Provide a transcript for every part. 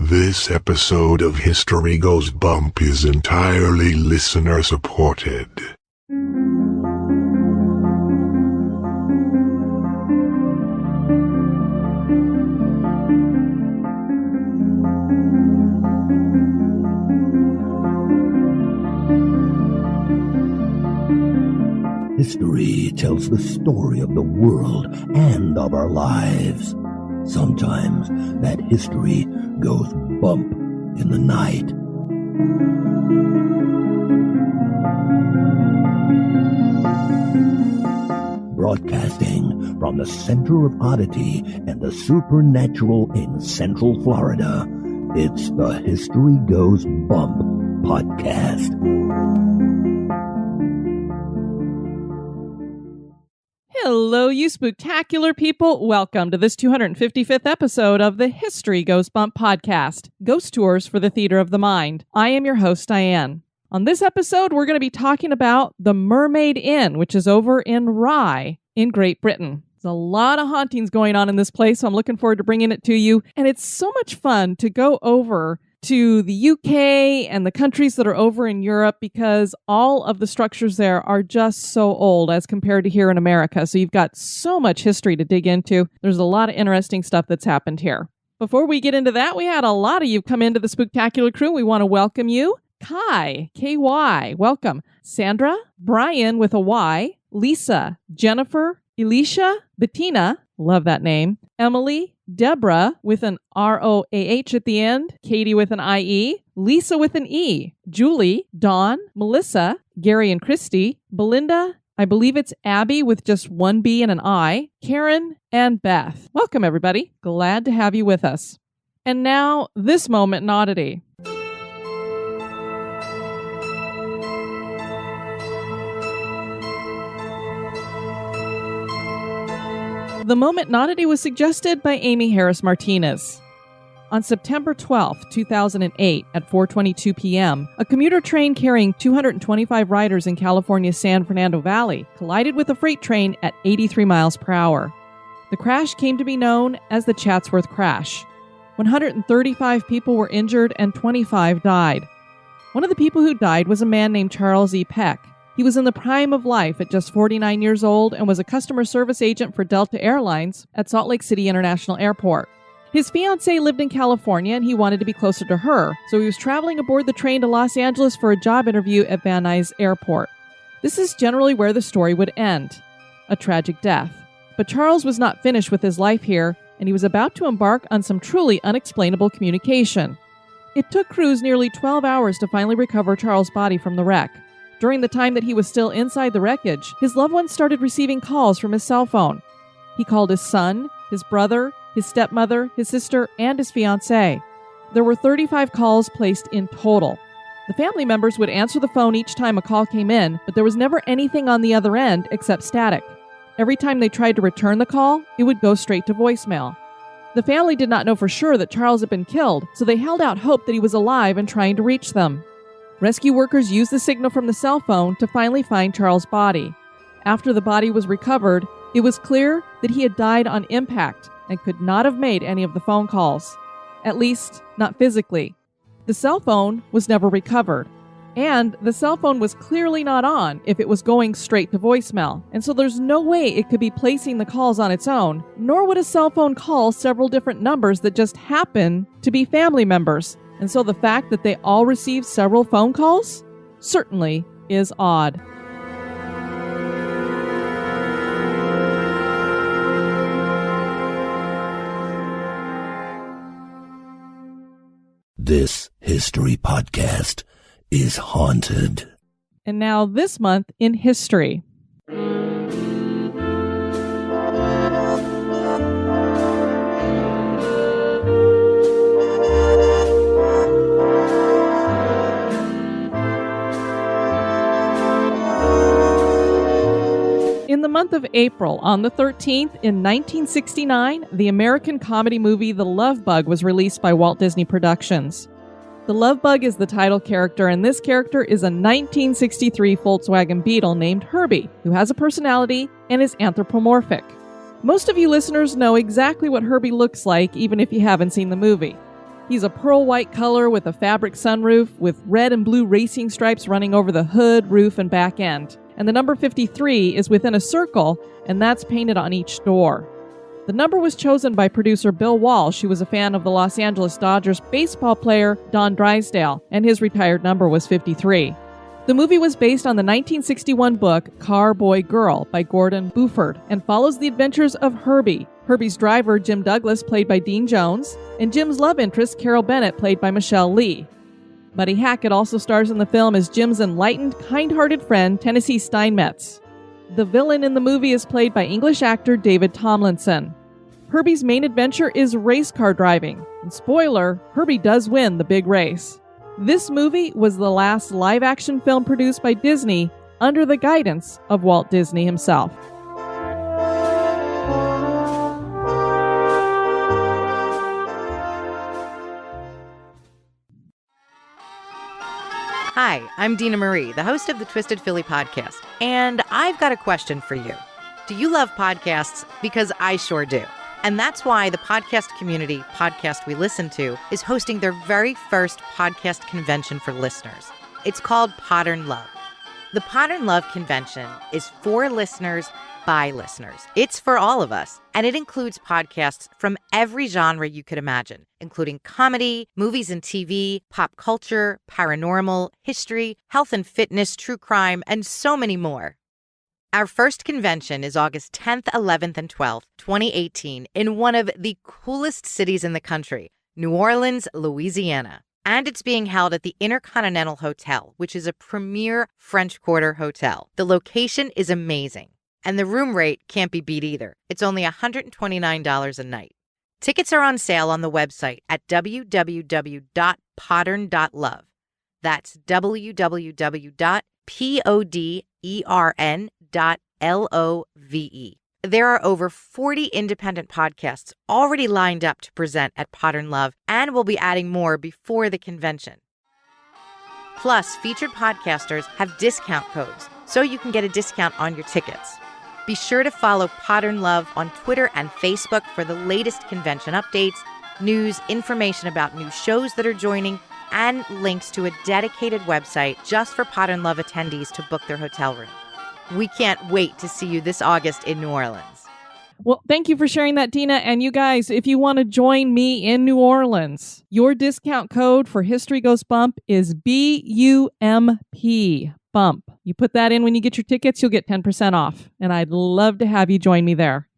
This episode of History Goes Bump is entirely listener-supported. History tells the story of the world and of our lives. Sometimes that history goes bump in the night. Broadcasting from the center of Oddity and the supernatural in Central Florida, it's the History Goes Bump podcast. Hello, you spooktacular people. Welcome to this 255th episode of the History Goes Bump podcast, Ghost Tours for the Theater of the Mind. I am your host, Diane. On this episode, we're going to be talking about the Mermaid Inn, which is over in Rye in Great Britain. There's a lot of hauntings going on in this place, so I'm looking forward to bringing it to you. And it's so much fun to go over to the UK and the countries that are over in Europe because all of the structures there are just so old as compared to here in America. So you've got so much history to dig into. There's a lot of interesting stuff that's happened here. Before we get into that, we had a lot of you come into the Spooktacular crew. We want to welcome you. Kai, K-Y, welcome. Sandra, Brian with a Y, Lisa, Jennifer, Elisha, Bettina, love that name, Emily, Deborah with an R-O-A-H at the end, Katie with an I-E, Lisa with an E, Julie, Dawn, Melissa, Gary and Christy, Belinda, I believe it's Abby with just one B and an I, Karen, and Beth. Welcome, everybody. Glad to have you with us. And now, this moment in Oddity. The moment in Oddity was suggested by Amy Harris Martinez. On September 12, 2008, at 4:22 p.m., a commuter train carrying 225 riders in California's San Fernando Valley collided with a freight train at 83 miles per hour. The crash came to be known as the Chatsworth crash. 135 people were injured and 25 died. One of the people who died was a man named Charles E. Peck. He was in the prime of life at just 49 years old and was a customer service agent for Delta Airlines at Salt Lake City International Airport. His fiancée lived in California and he wanted to be closer to her, so he was traveling aboard the train to Los Angeles for a job interview at Van Nuys Airport. This is generally where the story would end, a tragic death. But Charles was not finished with his life here, and he was about to embark on some truly unexplainable communication. It took crews nearly 12 hours to finally recover Charles' body from the wreck. During the time that he was still inside the wreckage, his loved ones started receiving calls from his cell phone. He called his son, his brother, his stepmother, his sister, and his fiancée. There were 35 calls placed in total. The family members would answer the phone each time a call came in, but there was never anything on the other end except static. Every time they tried to return the call, it would go straight to voicemail. The family did not know for sure that Charles had been killed, so they held out hope that he was alive and trying to reach them. Rescue workers used the signal from the cell phone to finally find Charles' body. After the body was recovered, it was clear that he had died on impact and could not have made any of the phone calls. At least, not physically. The cell phone was never recovered. And the cell phone was clearly not on if it was going straight to voicemail. And so there's no way it could be placing the calls on its own, nor would a cell phone call several different numbers that just happen to be family members. And so the fact that they all received several phone calls certainly is odd. This history podcast is haunted. And now this month in history. In the month of April, on the 13th, in 1969, the American comedy movie The Love Bug was released by Walt Disney Productions. The Love Bug is the title character, and this character is a 1963 Volkswagen Beetle named Herbie, who has a personality and is anthropomorphic. Most of you listeners know exactly what Herbie looks like, even if you haven't seen the movie. He's a pearl white color with a fabric sunroof with red and blue racing stripes running over the hood, roof, and back end. And the number 53 is within a circle, and that's painted on each door. The number was chosen by producer Bill Walsh, who was a fan of the Los Angeles Dodgers baseball player Don Drysdale, and his retired number was 53. The movie was based on the 1961 book Car Boy Girl by Gordon Buford and follows the adventures of Herbie. Herbie's driver, Jim Douglas, played by Dean Jones, and Jim's love interest, Carol Bennett, played by Michelle Lee. Buddy Hackett also stars in the film as Jim's enlightened, kind-hearted friend, Tennessee Steinmetz. The villain in the movie is played by English actor David Tomlinson. Herbie's main adventure is race car driving. And spoiler, Herbie does win the big race. This movie was the last live-action film produced by Disney under the guidance of Walt Disney himself. Hi, I'm Dina Marie, the host of the Twisted Philly podcast, and I've got a question for you. Do you love podcasts? Because I sure do. And that's why the podcast community, Podcast We Listen To, is hosting their very first podcast convention for listeners. It's called Podern Love. The Podern Love convention is for listeners by listeners. It's for all of us, and it includes podcasts from every genre you could imagine, including comedy, movies and TV, pop culture, paranormal, history, health and fitness, true crime, and so many more. Our first convention is August 10th, 11th, and 12th, 2018, in one of the coolest cities in the country, New Orleans, Louisiana. And it's being held at the Intercontinental Hotel, which is a premier French Quarter hotel. The location is amazing, and the room rate can't be beat either. It's only $129 a night. Tickets are on sale on the website at www.podern.love. That's www.podern.love. There are over 40 independent podcasts already lined up to present at Podern Love, and we'll be adding more before the convention. Plus, featured podcasters have discount codes, so you can get a discount on your tickets. Be sure to follow Podern Love on Twitter and Facebook for the latest convention updates, news, information about new shows that are joining, and links to a dedicated website just for Podern Love attendees to book their hotel room. We can't wait to see you this August in New Orleans. Well, thank you for sharing that, Dina. And you guys, if you want to join me in New Orleans, your discount code for History Goes Bump is BUMP, bump. You put that in when you get your tickets, you'll get 10% off. And I'd love to have you join me there.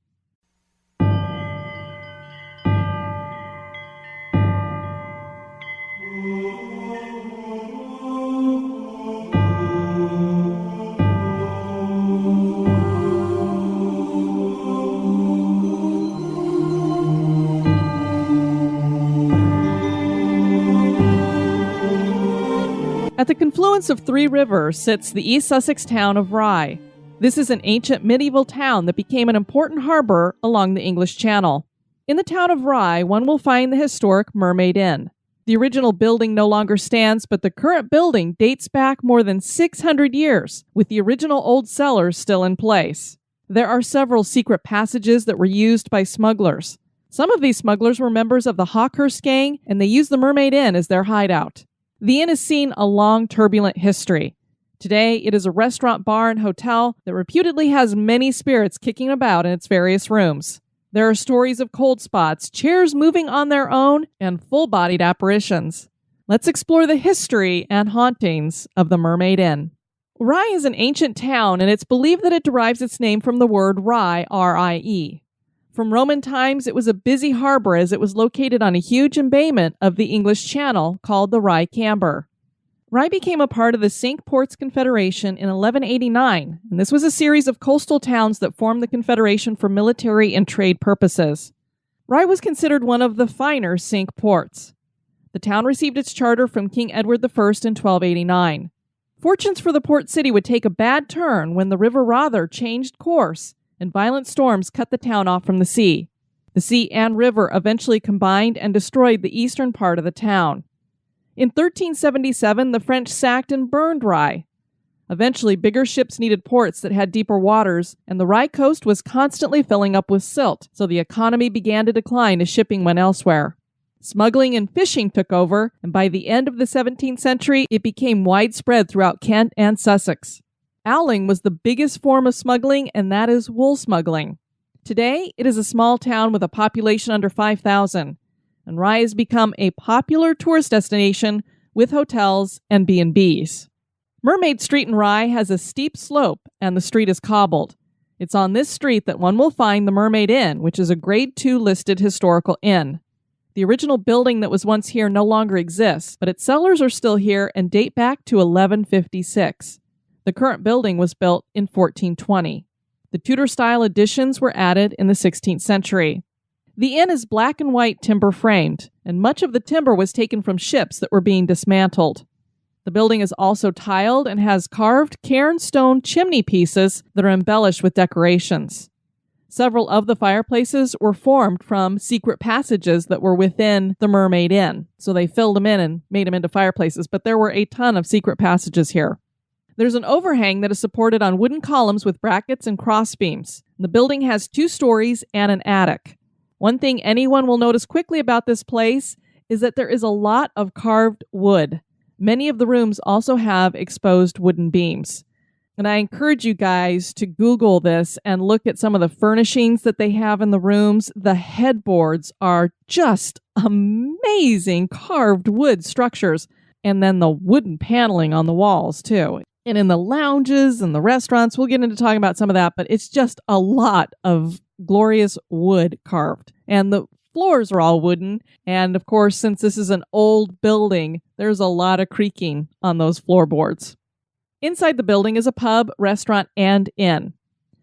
At the confluence of three rivers sits the East Sussex town of Rye. This is an ancient medieval town that became an important harbor along the English Channel. In the town of Rye, one will find the historic Mermaid Inn. The original building no longer stands, but the current building dates back more than 600 years, with the original old cellars still in place. There are several secret passages that were used by smugglers. Some of these smugglers were members of the Hawkhurst Gang, and they used the Mermaid Inn as their hideout. The inn has seen a long, turbulent history. Today, it is a restaurant, bar, and hotel that reputedly has many spirits kicking about in its various rooms. There are stories of cold spots, chairs moving on their own, and full-bodied apparitions. Let's explore the history and hauntings of the Mermaid Inn. Rye is an ancient town, and it's believed that it derives its name from the word Rye, R-I-E. From Roman times, it was a busy harbor as it was located on a huge embayment of the English Channel called the Rye Camber. Rye became a part of the Cinque Ports Confederation in 1189, and this was a series of coastal towns that formed the Confederation for military and trade purposes. Rye was considered one of the finer Cinque Ports. The town received its charter from King Edward I in 1289. Fortunes for the port city would take a bad turn when the River Rother changed course and violent storms cut the town off from the sea. The sea and river eventually combined and destroyed the eastern part of the town. In 1377, the French sacked and burned Rye. Eventually, bigger ships needed ports that had deeper waters, and the Rye coast was constantly filling up with silt, so the economy began to decline as shipping went elsewhere. Smuggling and fishing took over, and by the end of the 17th century, it became widespread throughout Kent and Sussex. Owling was the biggest form of smuggling, and that is wool smuggling. Today, it is a small town with a population under 5,000, and Rye has become a popular tourist destination with hotels and B&Bs. Mermaid Street in Rye has a steep slope, and the street is cobbled. It's on this street that one will find the Mermaid Inn, which is a Grade 2 listed historical inn. The original building that was once here no longer exists, but its cellars are still here and date back to 1156. The current building was built in 1420. The Tudor-style additions were added in the 16th century. The inn is black and white timber framed, and much of the timber was taken from ships that were being dismantled. The building is also tiled and has carved cairn stone chimney pieces that are embellished with decorations. Several of the fireplaces were formed from secret passages that were within the Mermaid Inn. So they filled them in and made them into fireplaces, but there were a ton of secret passages here. There's an overhang that is supported on wooden columns with brackets and crossbeams. The building has 2 stories and an attic. One thing anyone will notice quickly about this place is that there is a lot of carved wood. Many of the rooms also have exposed wooden beams. And I encourage you guys to Google this and look at some of the furnishings that they have in the rooms. The headboards are just amazing carved wood structures. And then the wooden paneling on the walls, too. And in the lounges and the restaurants, we'll get into talking about some of that, but it's just a lot of glorious wood carved. And the floors are all wooden. And of course, since this is an old building, there's a lot of creaking on those floorboards. Inside the building is a pub, restaurant, and inn.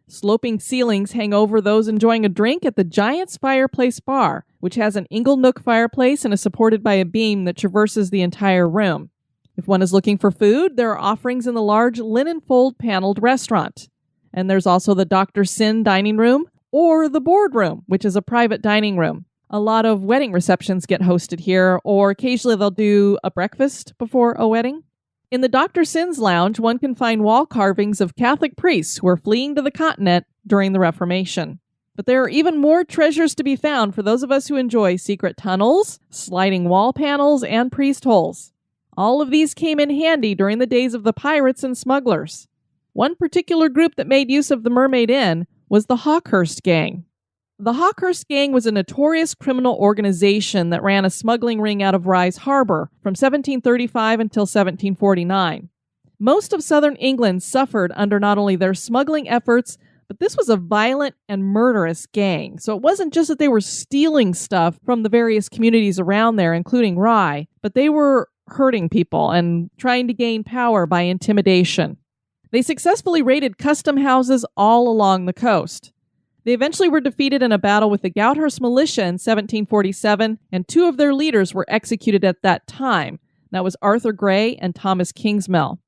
Sloping ceilings hang over those enjoying a drink at the Giant's Fireplace Bar, which has an inglenook fireplace and is supported by a beam that traverses the entire room. If one is looking for food, there are offerings in the large linen fold paneled restaurant. And there's also the Dr. Sin dining room or the boardroom, which is a private dining room. A lot of wedding receptions get hosted here, or occasionally they'll do a breakfast before a wedding. In the Dr. Sin's lounge, one can find wall carvings of Catholic priests who were fleeing to the continent during the Reformation. But there are even more treasures to be found for those of us who enjoy secret tunnels, sliding wall panels, and priest holes. All of these came in handy during the days of the pirates and smugglers. One particular group that made use of the Mermaid Inn was the Hawkhurst Gang. The Hawkhurst Gang was a notorious criminal organization that ran a smuggling ring out of Rye's Harbor from 1735 until 1749. Most of southern England suffered under not only their smuggling efforts, but this was a violent and murderous gang. So it wasn't just that they were stealing stuff from the various communities around there, including Rye, but they were hurting people and trying to gain power by intimidation. They successfully raided custom houses all along the coast. They eventually were defeated in a battle with the Gauthurst militia in 1747, and 2 of their leaders were executed at that time. That was Arthur Gray and Thomas Kingsmill.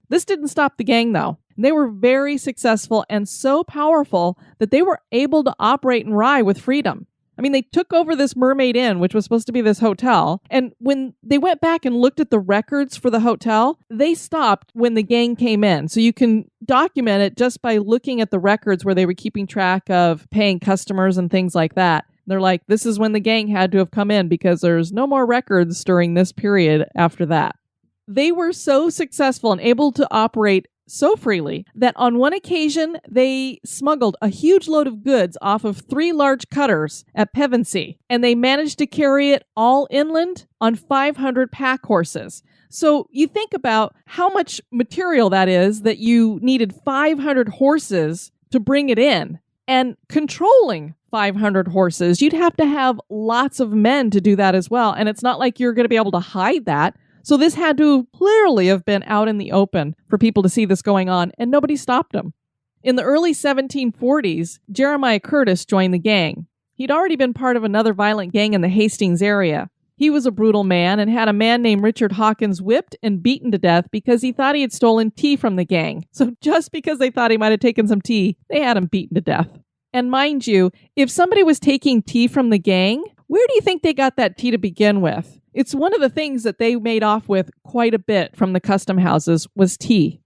This didn't stop the gang, though. They were very successful and so powerful that they were able to operate in Rye with freedom. I mean, they took over this Mermaid Inn, which was supposed to be this hotel, and when they went back and looked at the records for the hotel, they stopped when the gang came in. So you can document it just by looking at the records where they were keeping track of paying customers and things like that. They're like, this is when the gang had to have come in because there's no more records during this period after that. They were so successful and able to operate so freely that on one occasion they smuggled a huge load of goods off of 3 large cutters at Pevensey, and they managed to carry it all inland on 500 pack horses. So you think about how much material that is that you needed 500 horses to bring it in, and controlling 500 horses, you'd have to have lots of men to do that as well, and it's not like you're going to be able to hide that. So this had to clearly have been out in the open for people to see this going on, and nobody stopped them. In the early 1740s, Jeremiah Curtis joined the gang. He'd already been part of another violent gang in the Hastings area. He was a brutal man and had a man named Richard Hawkins whipped and beaten to death because he thought he had stolen tea from the gang. So just because they thought he might have taken some tea, they had him beaten to death. And mind you, if somebody was taking tea from the gang, where do you think they got that tea to begin with? It's one of the things that they made off with quite a bit from the custom houses was tea.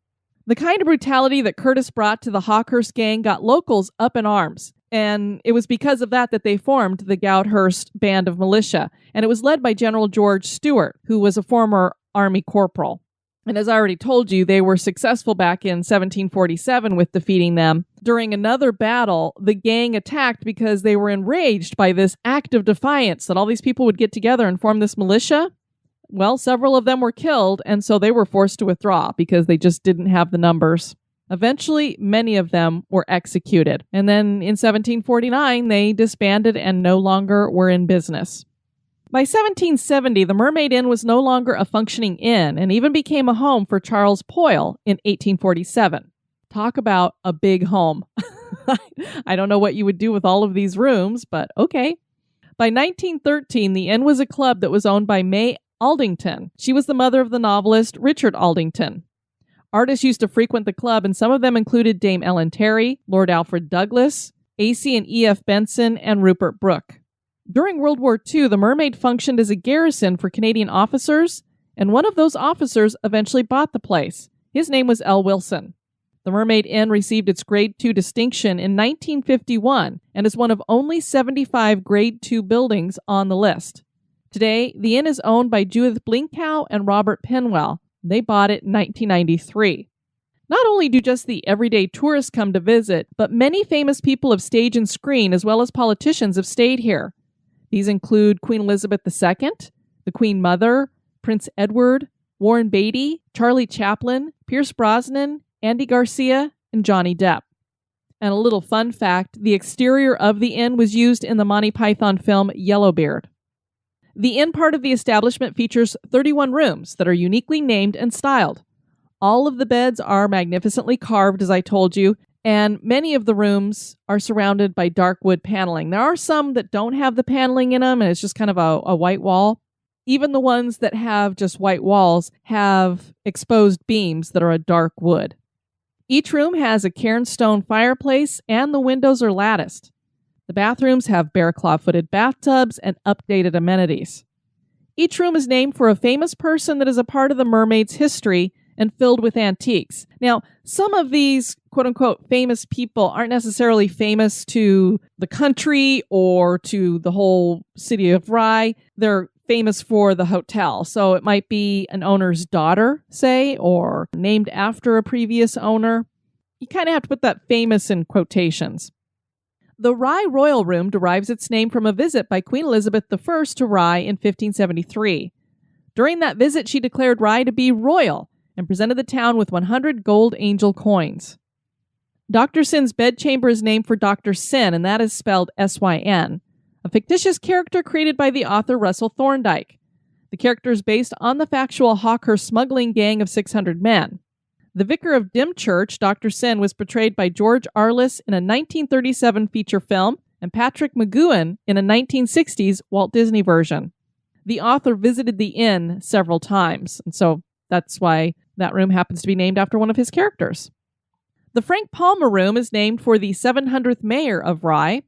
The kind of brutality that Curtis brought to the Hawkhurst Gang got locals up in arms. And it was because of that they formed the Hawkhurst Band of Militia. And it was led by General George Stewart, who was a former Army corporal. And as I already told you, they were successful back in 1747 with defeating them. During another battle, the gang attacked because they were enraged by this act of defiance that all these people would get together and form this militia. Well, several of them were killed, and so they were forced to withdraw because they just didn't have the numbers. Eventually, many of them were executed. And then in 1749, they disbanded and no longer were in business. By 1770, the Mermaid Inn was no longer a functioning inn and even became a home for Charles Poyle in 1847. Talk about a big home. I don't know what you would do with all of these rooms, but okay. By 1913, the inn was a club that was owned by May Aldington. She was the mother of the novelist Richard Aldington. Artists used to frequent the club, and some of them included Dame Ellen Terry, Lord Alfred Douglas, A.C. and E.F. Benson, and Rupert Brooke. During World War II, the Mermaid functioned as a garrison for Canadian officers, and one of those officers eventually bought the place. His name was L. Wilson. The Mermaid Inn received its Grade II distinction in 1951 and is one of only 75 Grade II buildings on the list. Today, the inn is owned by Judith Blinkow and Robert Penwell. They bought it in 1993. Not only do just the everyday tourists come to visit, but many famous people of stage and screen, as well as politicians, have stayed here. These include Queen Elizabeth II, the Queen Mother, Prince Edward, Warren Beatty, Charlie Chaplin, Pierce Brosnan, Andy Garcia, and Johnny Depp. And a little fun fact, the exterior of the inn was used in the Monty Python film Yellowbeard. The inn part of the establishment features 31 rooms that are uniquely named and styled. All of the beds are magnificently carved, as I told you, and many of the rooms are surrounded by dark wood paneling. There are some that don't have the paneling in them, and it's just kind of a white wall. Even the ones that have just white walls have exposed beams that are a dark wood. Each room has a cairnstone fireplace, and the windows are latticed. The bathrooms have bear claw-footed bathtubs and updated amenities. Each room is named for a famous person that is a part of the mermaid's history and filled with antiques. Now, some of these quote-unquote famous people aren't necessarily famous to the country or to the whole city of Rye. They're famous for the hotel. So it might be an owner's daughter, say, or named after a previous owner. You kind of have to put that famous in quotations. The Rye Royal Room derives its name from a visit by Queen Elizabeth I to Rye in 1573. During that visit, she declared Rye to be royal and presented the town with 100 gold angel coins. Dr. Syn's bedchamber is named for Dr. Syn, and that is spelled S-Y-N, a fictitious character created by the author Russell Thorndike. The character is based on the factual Hawkhurst smuggling gang of 600 men. The vicar of Dymchurch, Dr. Syn, was portrayed by George Arliss in a 1937 feature film and Patrick McGoohan in a 1960s Walt Disney version. The author visited the inn several times, and so that's why that room happens to be named after one of his characters. The Frank Palmer Room is named for the 700th mayor of Rye.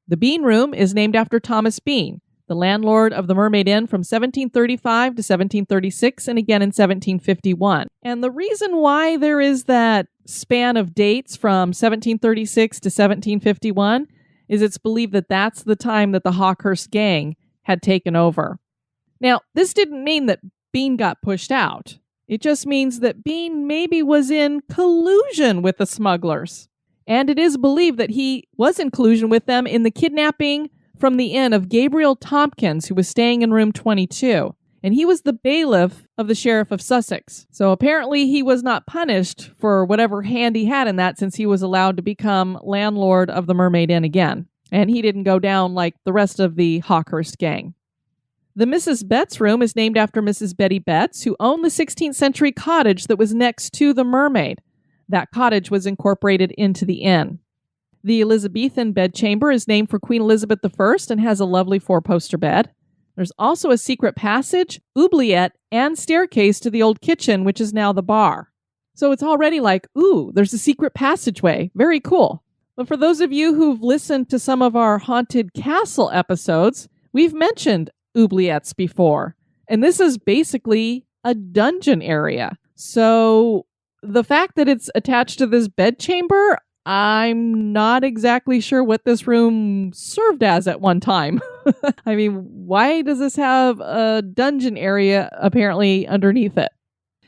The Bean Room is named after Thomas Bean, the landlord of the Mermaid Inn from 1735 to 1736 and again in 1751. And the reason why there is that span of dates from 1736 to 1751 is it's believed that that's the time that the Hawkhurst Gang had taken over. Now, this didn't mean that Bean got pushed out. It just means that Bean maybe was in collusion with the smugglers. And it is believed that he was in collusion with them in the kidnapping from the inn of Gabriel Tompkins, who was staying in room 22. And he was the bailiff of the Sheriff of Sussex. So apparently he was not punished for whatever hand he had in that, since he was allowed to become landlord of the Mermaid Inn again. And he didn't go down like the rest of the Hawkhurst gang. The Mrs. Betts room is named after Mrs. Betty Betts, who owned the 16th century cottage that was next to the Mermaid. That cottage was incorporated into the inn. The Elizabethan bedchamber is named for Queen Elizabeth I and has a lovely four-poster bed. There's also a secret passage, oubliette, and staircase to the old kitchen, which is now the bar. So it's already like, ooh, there's a secret passageway. Very cool. But for those of you who've listened to some of our Haunted Castle episodes, we've mentioned oubliettes before. And this is basically a dungeon area. So the fact that it's attached to this bedchamber, I'm not exactly sure what this room served as at one time. I mean, why does this have a dungeon area apparently underneath it?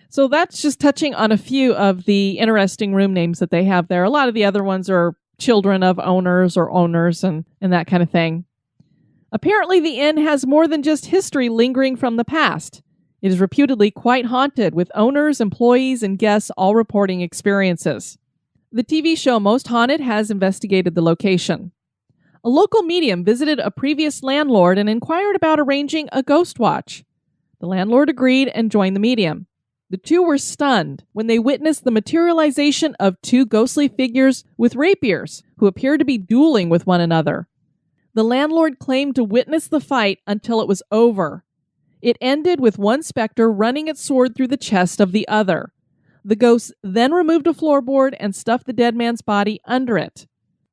So that's just touching on a few of the interesting room names that they have there. A lot of the other ones are children of owners or owners and that kind of thing. Apparently, the inn has more than just history lingering from the past. It is reputedly quite haunted, with owners, employees, and guests all reporting experiences. The TV show Most Haunted has investigated the location. A local medium visited a previous landlord and inquired about arranging a ghost watch. The landlord agreed and joined the medium. The two were stunned when they witnessed the materialization of two ghostly figures with rapiers who appeared to be dueling with one another. The landlord claimed to witness the fight until it was over. It ended with one specter running its sword through the chest of the other. The ghost then removed a floorboard and stuffed the dead man's body under it.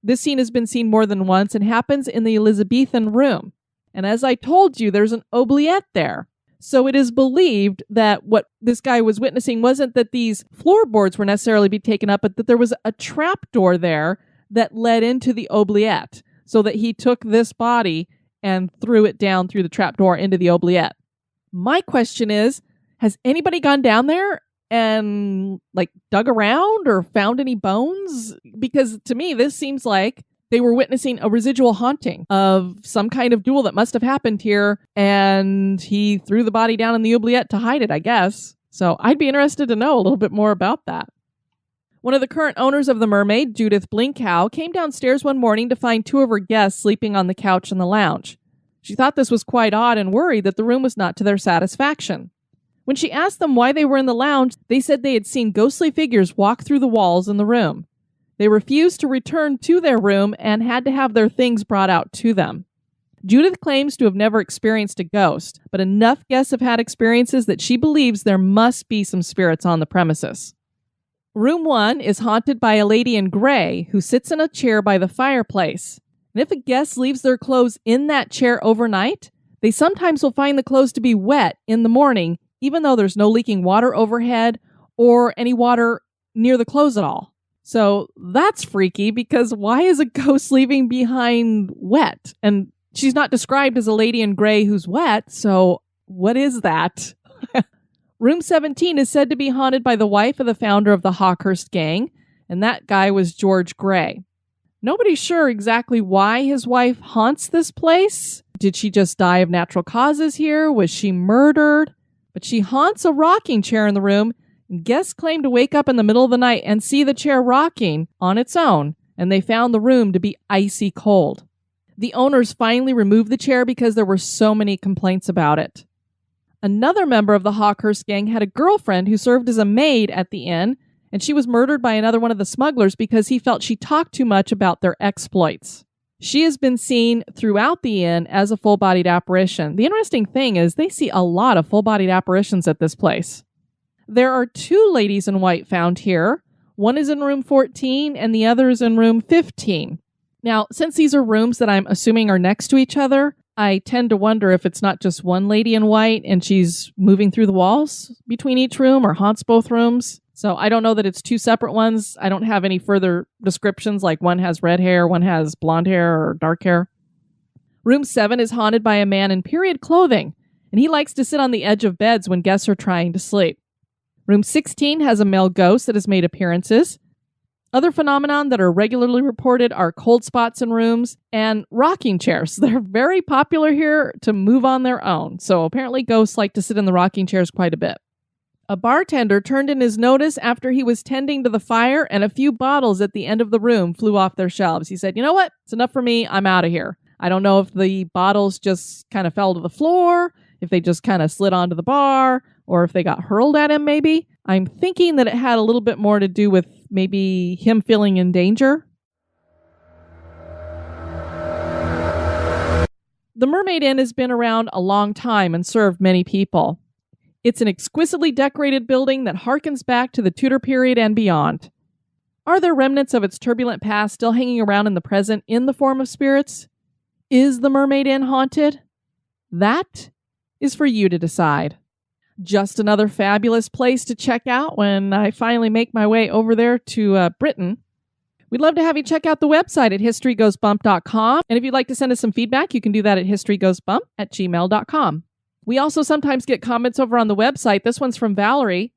This scene has been seen more than once and happens in the Elizabethan room. And as I told you, there's an oubliette there. So it is believed that what this guy was witnessing wasn't that these floorboards were necessarily be taken up, but that there was a trapdoor there that led into the oubliette, so that he took this body and threw it down through the trapdoor into the oubliette. My question is, has anybody gone down there and dug around or found any bones? Because to me, this seems like they were witnessing a residual haunting of some kind of duel that must have happened here, and he threw the body down in the oubliette to hide it, I guess. So I'd be interested to know a little bit more about that. One of the current owners of the Mermaid, Judith Blinkhow, came downstairs one morning to find two of her guests sleeping on the couch in the lounge. She thought this was quite odd and worried that the room was not to their satisfaction. When she asked them why they were in the lounge, they said they had seen ghostly figures walk through the walls in the room. They refused to return to their room and had to have their things brought out to them. Judith claims to have never experienced a ghost, but enough guests have had experiences that she believes there must be some spirits on the premises. Room 1 is haunted by a lady in gray who sits in a chair by the fireplace. And if a guest leaves their clothes in that chair overnight, they sometimes will find the clothes to be wet in the morning, even though there's no leaking water overhead or any water near the clothes at all. So that's freaky, because why is a ghost leaving behind wet? And she's not described as a lady in gray who's wet, so what is that? Room 17 is said to be haunted by the wife of the founder of the Hawkhurst Gang, and that guy was George Gray. Nobody's sure exactly why his wife haunts this place. Did she just die of natural causes here? Was she murdered? But she haunts a rocking chair in the room, and guests claim to wake up in the middle of the night and see the chair rocking on its own, and they found the room to be icy cold. The owners finally removed the chair because there were so many complaints about it. Another member of the Hawkhurst Gang had a girlfriend who served as a maid at the inn, and she was murdered by another one of the smugglers because he felt she talked too much about their exploits. She has been seen throughout the inn as a full-bodied apparition. The interesting thing is they see a lot of full-bodied apparitions at this place. There are two ladies in white found here. One is in room 14 and the other is in room 15. Now, since these are rooms that I'm assuming are next to each other, I tend to wonder if it's not just one lady in white and she's moving through the walls between each room or haunts both rooms. So I don't know that it's two separate ones. I don't have any further descriptions, like one has red hair, one has blonde hair or dark hair. Room 7 is haunted by a man in period clothing, and he likes to sit on the edge of beds when guests are trying to sleep. Room 16 has a male ghost that has made appearances. Other phenomenon that are regularly reported are cold spots in rooms and rocking chairs. They're very popular here to move on their own, so apparently ghosts like to sit in the rocking chairs quite a bit. A bartender turned in his notice after he was tending to the fire, and a few bottles at the end of the room flew off their shelves. He said, "You know what? It's enough for me. I'm out of here." I don't know if the bottles just kind of fell to the floor, if they just kind of slid onto the bar, or if they got hurled at him maybe. I'm thinking that it had a little bit more to do with maybe him feeling in danger. The Mermaid Inn has been around a long time and served many people. It's an exquisitely decorated building that harkens back to the Tudor period and beyond. Are there remnants of its turbulent past still hanging around in the present in the form of spirits? Is the Mermaid Inn haunted? That is for you to decide. Just another fabulous place to check out when I finally make my way over there to Britain. We'd love to have you check out the website at historygoesbump.com. And if you'd like to send us some feedback, you can do that at historygoesbump@gmail.com. We also sometimes get comments over on the website. This one's from Valerie.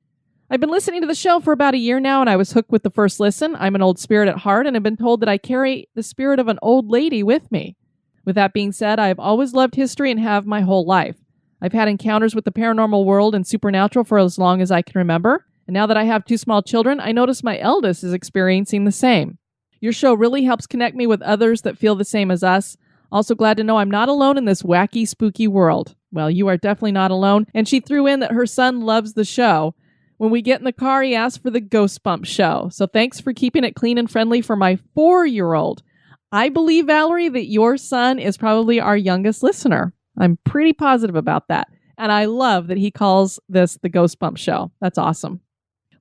I've been listening to the show for about a year now, and I was hooked with the first listen. I'm an old spirit at heart, and have been told that I carry the spirit of an old lady with me. With that being said, I have always loved history and have my whole life. I've had encounters with the paranormal world and supernatural for as long as I can remember. And now that I have 2 small children, I notice my eldest is experiencing the same. Your show really helps connect me with others that feel the same as us. Also glad to know I'm not alone in this wacky, spooky world. Well, you are definitely not alone. And she threw in that her son loves the show. When we get in the car, he asks for the Ghost Bump show. So thanks for keeping it clean and friendly for my 4-year-old. I believe, Valerie, that your son is probably our youngest listener. I'm pretty positive about that. And I love that he calls this the Ghost Bump show. That's awesome.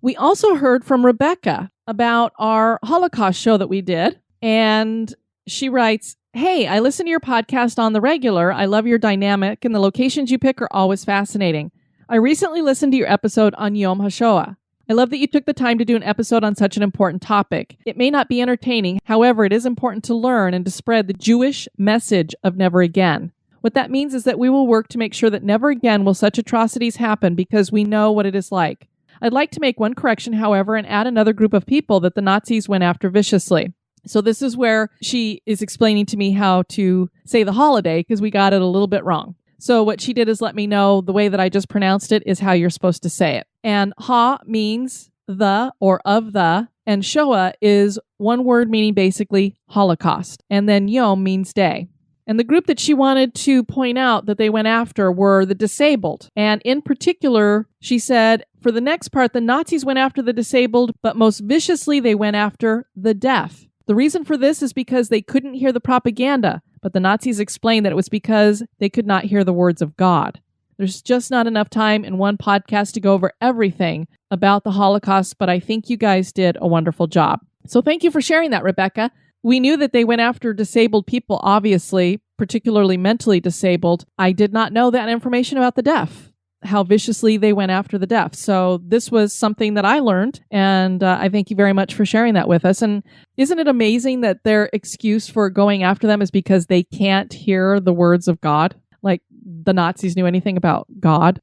We also heard from Rebecca about our Holocaust show that we did. And she writes, "Hey, I listen to your podcast on the regular. I love your dynamic, and the locations you pick are always fascinating. I recently listened to your episode on Yom HaShoah. I love that you took the time to do an episode on such an important topic. It may not be entertaining, however, it is important to learn and to spread the Jewish message of never again. What that means is that we will work to make sure that never again will such atrocities happen because we know what it is like. I'd like to make one correction, however, and add another group of people that the Nazis went after viciously." So this is where she is explaining to me how to say the holiday because we got it a little bit wrong. So what she did is let me know the way that I just pronounced it is how you're supposed to say it. And ha means the or of the, and Shoah is one word meaning basically Holocaust. And then Yom means day. And the group that she wanted to point out that they went after were the disabled. And in particular, she said, for the next part, the Nazis went after the disabled, but most viciously they went after the deaf. The reason for this is because they couldn't hear the propaganda, but the Nazis explained that it was because they could not hear the words of God. There's just not enough time in one podcast to go over everything about the Holocaust, but I think you guys did a wonderful job. So thank you for sharing that, Rebecca. We knew that they went after disabled people, obviously, particularly mentally disabled. I did not know that information about the deaf, how viciously they went after the deaf. So this was something that I learned, and I thank you very much for sharing that with us. And isn't it amazing that their excuse for going after them is because they can't hear the words of God? Like the Nazis knew anything about God?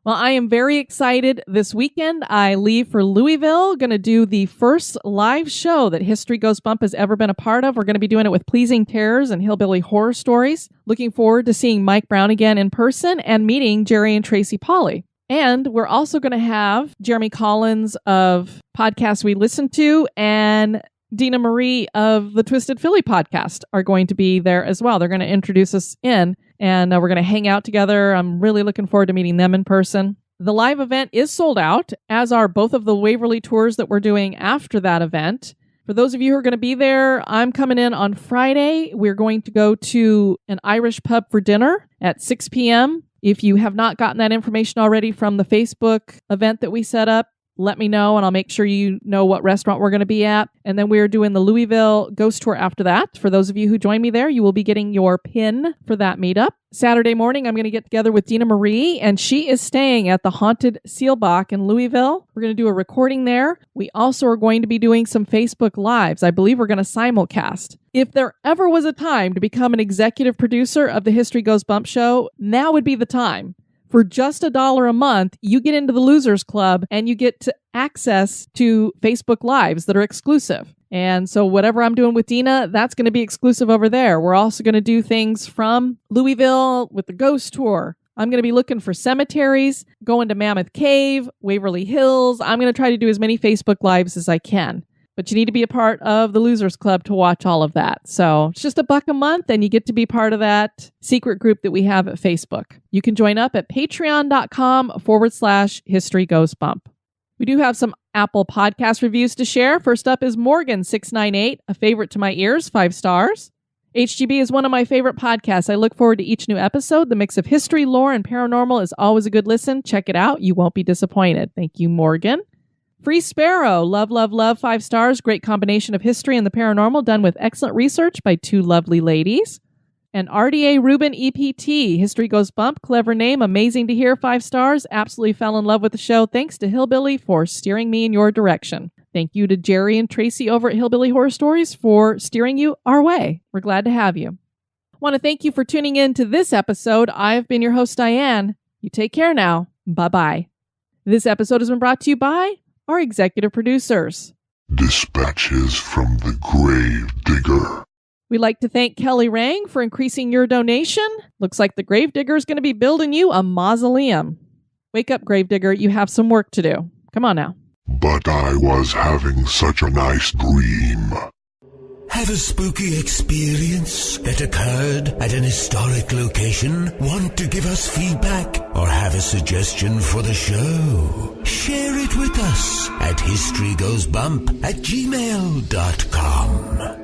Well, I am very excited. This weekend, I leave for Louisville, going to do the first live show that History Goes Bump has ever been a part of. We're going to be doing it with Pleasing Terrors and Hillbilly Horror Stories. Looking forward to seeing Mike Brown again in person and meeting Jerry and Tracy Polly. And we're also going to have Jeremy Collins of Podcasts We Listen To and Dina Marie of the Twisted Philly podcast are going to be there as well. They're going to introduce us in, and we're going to hang out together. I'm really looking forward to meeting them in person. The live event is sold out, as are both of the Waverly tours that we're doing after that event. For those of you who are going to be there, I'm coming in on Friday. We're going to go to an Irish pub for dinner at 6 p.m. If you have not gotten that information already from the Facebook event that we set up, let me know, and I'll make sure you know what restaurant we're going to be at. And then we're doing the Louisville Ghost Tour after that. For those of you who join me there, you will be getting your pin for that meetup. Saturday morning, I'm going to get together with Dina Marie, and she is staying at the Haunted Seelbach in Louisville. We're going to do a recording there. We also are going to be doing some Facebook Lives. I believe we're going to simulcast. If there ever was a time to become an executive producer of the History Goes Bump show, now would be the time. For just $1 a month, you get into the Losers Club and you get to access to Facebook Lives that are exclusive. And so whatever I'm doing with Dina, that's going to be exclusive over there. We're also going to do things from Louisville with the Ghost Tour. I'm going to be looking for cemeteries, going to Mammoth Cave, Waverly Hills. I'm going to try to do as many Facebook Lives as I can. But you need to be a part of the Losers Club to watch all of that. So it's just $1 a month, and you get to be part of that secret group that we have at Facebook. You can join up at patreon.com/historygoesbump. We do have some Apple podcast reviews to share. First up is Morgan698, a favorite to my ears, 5 stars. HGB is one of my favorite podcasts. I look forward to each new episode. The mix of history, lore, and paranormal is always a good listen. Check it out. You won't be disappointed. Thank you, Morgan. Free Sparrow, love, love, love, 5 stars. Great combination of history and the paranormal done with excellent research by 2 lovely ladies. And RDA Rubin EPT, History Goes Bump, clever name, amazing to hear, 5 stars. Absolutely fell in love with the show. Thanks to Hillbilly for steering me in your direction. Thank you to Jerry and Tracy over at Hillbilly Horror Stories for steering you our way. We're glad to have you. Want to thank you for tuning in to this episode. I've been your host, Diane. You take care now. Bye-bye. This episode has been brought to you by our executive producers. Dispatches from the Grave Digger. We'd like to thank Kelly Rang for increasing your donation. Looks like the Gravedigger is going to be building you a mausoleum. Wake up, Gravedigger. You have some work to do. Come on now. But I was having such a nice dream. Have a spooky experience that occurred at an historic location? Want to give us feedback or have a suggestion for the show? Share it with us at historygoesbump@gmail.com.